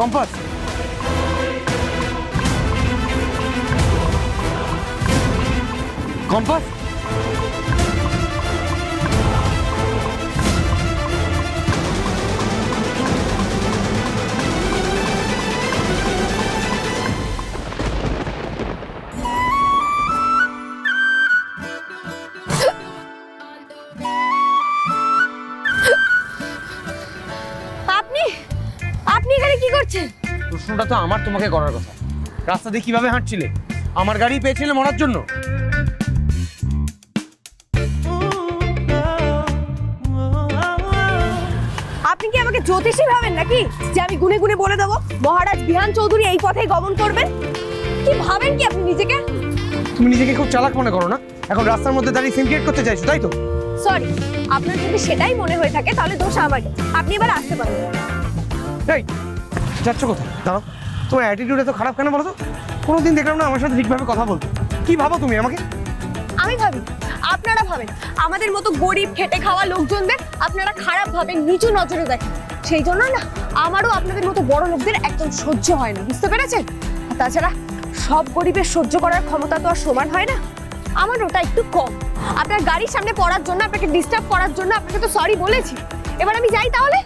Compass compass প্রশ্নটা তো আমার তোমাকে করার কথা। রাস্তা দিয়ে কিভাবে হাঁটছিলে? আমার গাড়ি পেয়েছিলে মরার জন্য? আপনি কি আমাকে জ্যোতিষী ভাবেন নাকি যে আমি গুনে গুনে বলে দেবো মহারাজ বিহান চৌধুরী এই পথেই গমন করবেন? কি ভাবেন কি আপনি নিজেকে? তুমি নিজেকে খুব চালাক মনে করো না? এখন রাস্তার মধ্যে দাঁড়িয়ে সিন ক্রিয়েট করতে চাইছো, তাই তো? সরি, আপনার যদি সেটাই মনে হয়ে থাকে তাহলে দোষ আমার। আপনি এবার আসতে পারেন। এই যাচ্ছ কোথায়? দাঁড়াও, তোমার অ্যাটিটিউড এত খারাপ কেন বলো তো? কোনোদিন দেখলাম না আমার সাথে ঠিকভাবে কথা বলতে। কি ভাবো তুমি আমাকে? আমি ভাবি, আপনারা ভাবেন আমাদের মতো গরিব খেটে খাওয়া লোকজনদের আপনারা খারাপ ভাবেন, নিচু নজরে দেখেন। সেই জন্য না আমারও আপনাদের মতো বড় লোকদের একদম সহ্য হয় না, বুঝতে পেরেছেন? তাছাড়া সব গরিবের সহ্য করার ক্ষমতা তো আর সমান হয় না, আমার ওটা একটু কম। আপনার গাড়ির সামনে পড়ার জন্য, আপনাকে ডিস্টার্ব করার জন্য আপনাকে তো সরি বলেছি। এবার আমি যাই তাহলে।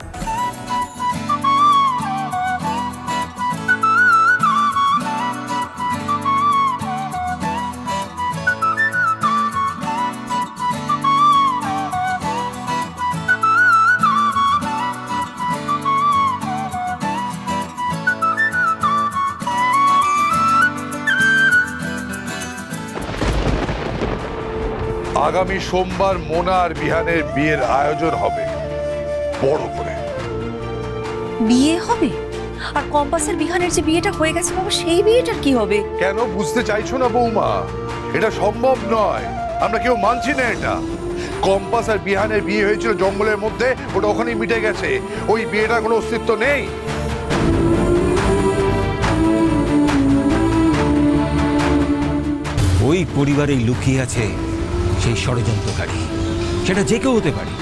আগামী সোমবার মোনা আর বিহানের বিয়ের আয়োজন হবে বড় করে। বিয়ে হবে? আর কম্পাসের বিহানের যে বিয়েটা হয়ে গেছে বাবা, সেই বিয়েটার কি হবে? কেন বুঝতে চাইছো না বৌমা? এটা সম্ভব নয়, আমরা কেউ মানছি না এটা। কম্পাস আর বিহানের বিয়ে হয়েছিল জঙ্গলের মধ্যে, ওটা ওখানেই মিটে গেছে। ওই বিয়েটার কোনো অস্তিত্ব নেই। ওই পরিবারেই লুকিয়ে আছে সেই ষড়যন্ত্রকারী। সেটা যে কেউ হতে পারে,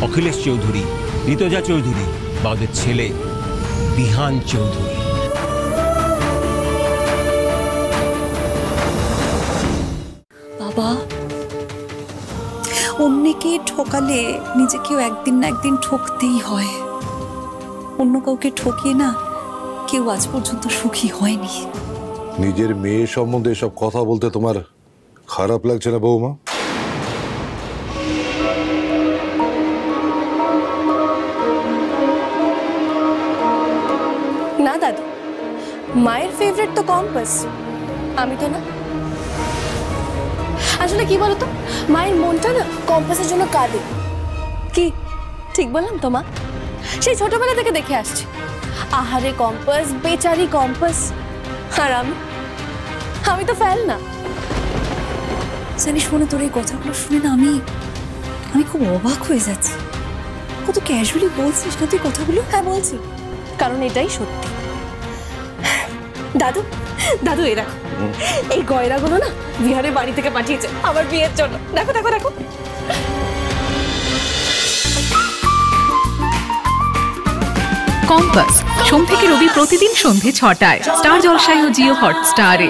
অখিলেশ চৌধুরী, ঋতুজা চৌধুরী বা ওদের ছেলে বিহান চৌধুরী। বাবা, অন্যকে ঠকালে নিজেকেও একদিন না একদিন ঠকতেই হয়। অন্য কাউকে ঠকিয়ে না কেউ আজ পর্যন্ত সুখী হয়নি। নিজের মেয়ে সম্বন্ধে এসব কথা বলতে তোমার খারাপ লাগছে না বৌমা? না দাদু, মায়ের ফেভারিট তো কম্পাস, আমি তো না। আসলে কি বলতো, মায়ের মনটা না কম্পাসের জন্য কাঁদে। কি ঠিক বললাম তো মা? সেই ছোটবেলা থেকে দেখে আসছি, আহারে কম্পাস, বেচারি কম্পাস। আর আমি তো ফেল না। জানিস মনে, তোর এই কথাগুলো শুনে না আমি খুব অবাক হয়ে যাচ্ছি। কত ক্যাজুয়ালি বলছিস না তুই কথাগুলো। হ্যাঁ বলছি, কারণ এটাই সত্যি। দাদু দাদু, এরা এই গয়নাগুলো না বিহারের বাড়ি থেকে পাঠিয়েছে আমার বিয়ের জন্য। দেখো দেখো দেখো। কম্পাস সোম থেকে রবি প্রতিদিন সন্ধ্যে ৬টায় স্টার জলসায় ও জিও হটস্টারে।